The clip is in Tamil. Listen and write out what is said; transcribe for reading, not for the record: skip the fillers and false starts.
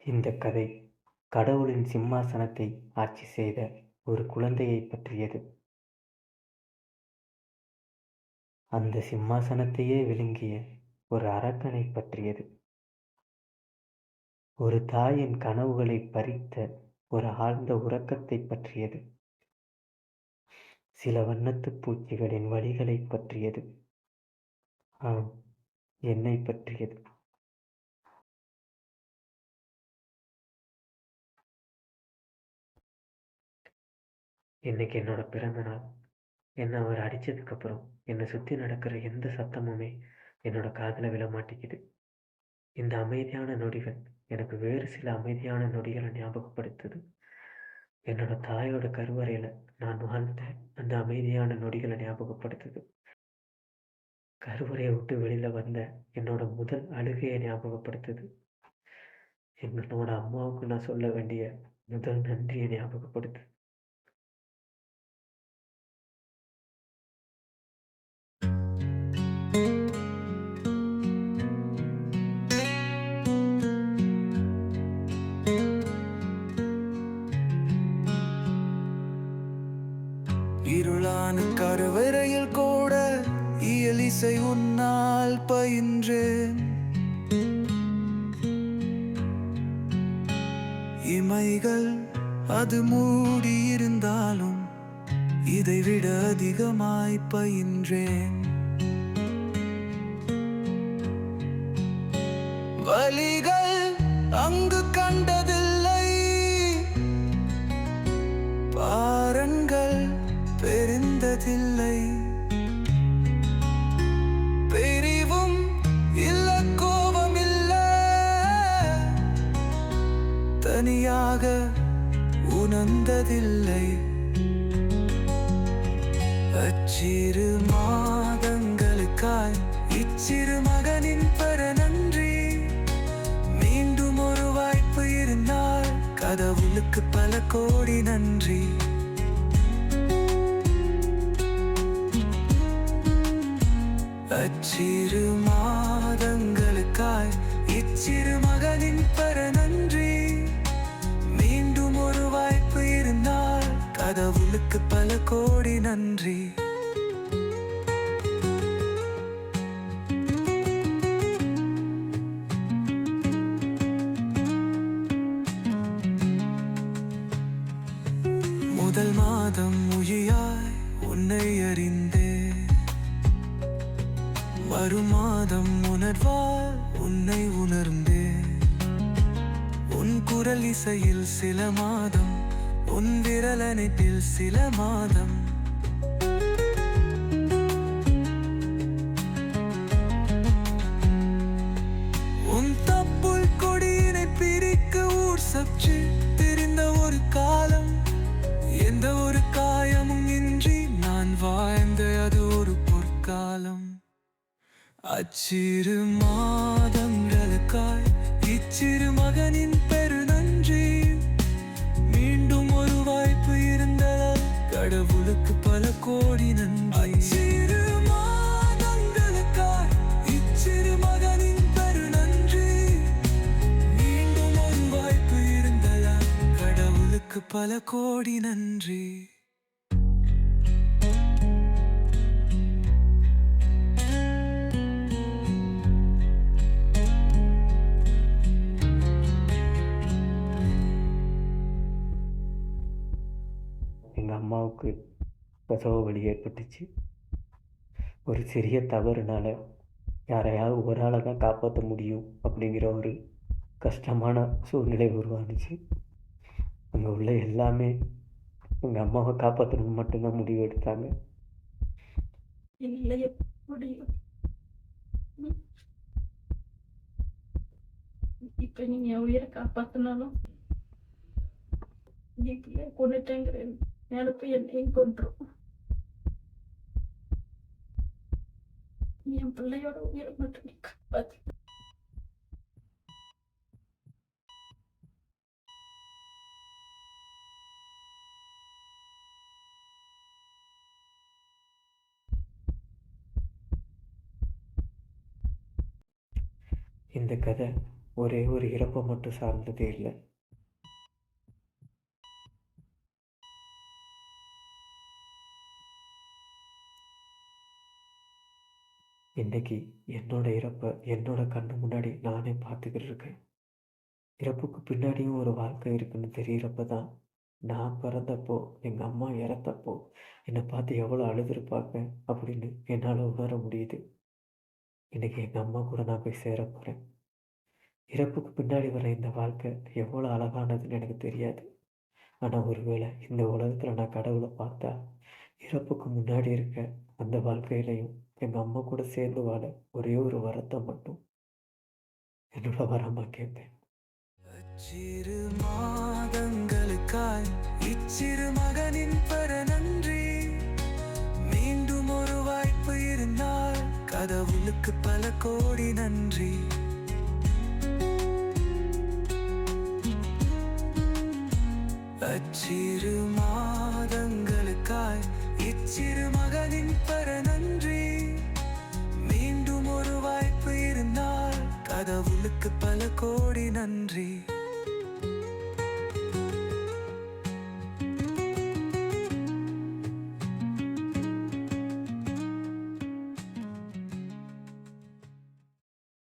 இந்த கதை கடவுளின் சிம்மாசனத்தை ஆட்சி செய்த ஒரு குழந்தையை பற்றியது. அந்த சிம்மாசனத்தையே விழுங்கிய ஒரு அரக்கனை பற்றியது. ஒரு தாயின் கனவுகளை பறித்த ஒரு ஆழ்ந்த உறக்கத்தை பற்றியது. சில வண்ணத்துப் பூச்சிகளின் வழிகளை பற்றியது. ஆம், என்னை பற்றியது. இன்னைக்கு என்னோட பிறந்த நாள். என்னை அவர் அடிச்சதுக்கப்புறம் என்னை சுற்றி நடக்கிற எந்த சத்தமுமே என்னோட காதில் விழ மாட்டேங்குது. இந்த அமைதியான நொடிகள் எனக்கு வேறு சில அமைதியான நொடிகளை ஞாபகப்படுத்துது. என்னோட தாயோட கருவறையில் நான் வாழ்ந்த அந்த அமைதியான நொடிகளை ஞாபகப்படுத்துது. கருவறையை விட்டு வெளியில் வந்த என்னோட முதல் அழுகையை ஞாபகப்படுத்துது. என்னோட அம்மாவுக்கு நான் சொல்ல வேண்டிய முதல் நன்றியை ஞாபகப்படுத்துது. இருளான கருவறையில் கூட இயலிசை உன்னால் பயின்றேன். இமைகள் அது மூடியிருந்தாலும் இதைவிட அதிகமாய் பயின்றேன். வலிகள் அங்கு கண்டதில்லை, பாரங்கள் பெரிந்ததில்லை, பிரிவும் இல்ல, கோபம் இல்ல, தனியாக உணர்ந்ததில்லை. அச்சிறு மாதங்களுக்காய் இச்சிறு மகனின் பெற நன்றி. மீண்டும் ஒரு வாய்ப்பு இருந்தால் கடவுளுக்கு பல கோடி நன்றி. அச்சிறு மாதங்களுக்காய் இச்சிறு மகனின் பெற நன்றி. மீண்டும் ஒரு வாய்ப்பு இருந்தால் கடவுளுக்கு பல கோடி நன்றி. முதல் மாதம் மொழியாய் உன்னை அறிந்தே, மறுமாதம் உணர்வால் உன்னை உணர்ந்தே. உன் குரல் இசையில் சில மாதம், உன் விரலனைப்பில் சில மாதம். உன் தப்புள் கொடியினை பிரிக்க ஊர் சற்று தெரிந்த ஒரு காலம். எந்த ஒரு காயமும் இன்றி நான் வாழ்ந்த அது ஒரு பொற்காலம். அச்சிறு மாதங்களுக்காய் இச்சிறு மகனின் பெரு நன்றி. மீண்டும் ஒரு வாய்ப்பு இருந்தால் கடவுளுக்கு பல கோடி நன்றி. அச்சிறு மாதங்களுக்காய் இச்சிறு மகனின் பெரு நன்றி. மீண்டும் ஒரு வாய்ப்பு இருந்தால் கடவுளுக்கு பல கோடி நன்றி. எங்கள் அம்மாவுக்கு பிரசவ வலி ஏற்பட்டுச்சு. ஒரு சிறிய தவறுனால யாரையாவது ஒரு ஆளை தான் காப்பாற்ற முடியும் அப்படிங்கிற ஒரு கஷ்டமான சூழ்நிலை உருவானுச்சு. அங்கே உள்ள எல்லாமே எங்கள் அம்மாவை காப்பாற்றணும்னு மட்டும்தான் முடிவு எடுத்தாங்க. இல்லை முடியும். இப்ப நீங்க என் உயிரை காப்பாத்தினாலும் நீ பிள்ளைய கொண்டுட்டேங்கிற நினைப்பு என்னையும் கொன்றும். என் பிள்ளையோட உயிரை மட்டும் நீ காப்பாத்து. இந்த கதை ஒரே ஒரு இறப்பை மட்டும் சார்ந்ததே இல்லை. இன்னைக்கு என்னோட இறப்பை என்னோட கண்ணு முன்னாடி நானே பார்த்துக்கிட்டு இருக்கேன். இறப்புக்கு பின்னாடியும் ஒரு வாழ்க்கை இருக்குன்னு தெரியறப்ப தான், நான் பிறந்தப்போ எங்கள் அம்மா இறந்தப்போ என்னை பார்த்து எவ்வளோ அழுதுருப்பாங்க அப்படின்னு என்னால் உணர முடியுது. இன்னைக்கு எங்கள் அம்மா கூட நான் போய் சேர போகிறேன். இறப்புக்கு பின்னாடி வர இந்த வாழ்க்கை எவ்வளோ அழகானதுன்னு எனக்கு தெரியாது. ஆனால் ஒருவேளை இந்த உலகத்தில் நான் கடவுளை பார்த்தா, இறப்புக்கு முன்னாடி இருக்க அந்த வாழ்க்கையிலையும் எங்கள் அம்மா கூட சேர்ந்து வாழ ஒரே ஒரு வரத்தை மட்டும் என்னோட வரமா கேட்பேன். சிறு மாதங்களுக்காய் இச்சிறு மகனின் பெற நன்றி. மீண்டும் ஒரு வாய்ப்பு இருந்தால் கடவுளுக்கு பல கோடி நன்றி. அச்சிறு மாதங்களுக்காய் இச்சிறு மகனின் பெற நன்றி. மீண்டும் ஒரு வாய்ப்பு இருந்தால் கடவுளுக்கு பல கோடி நன்றி.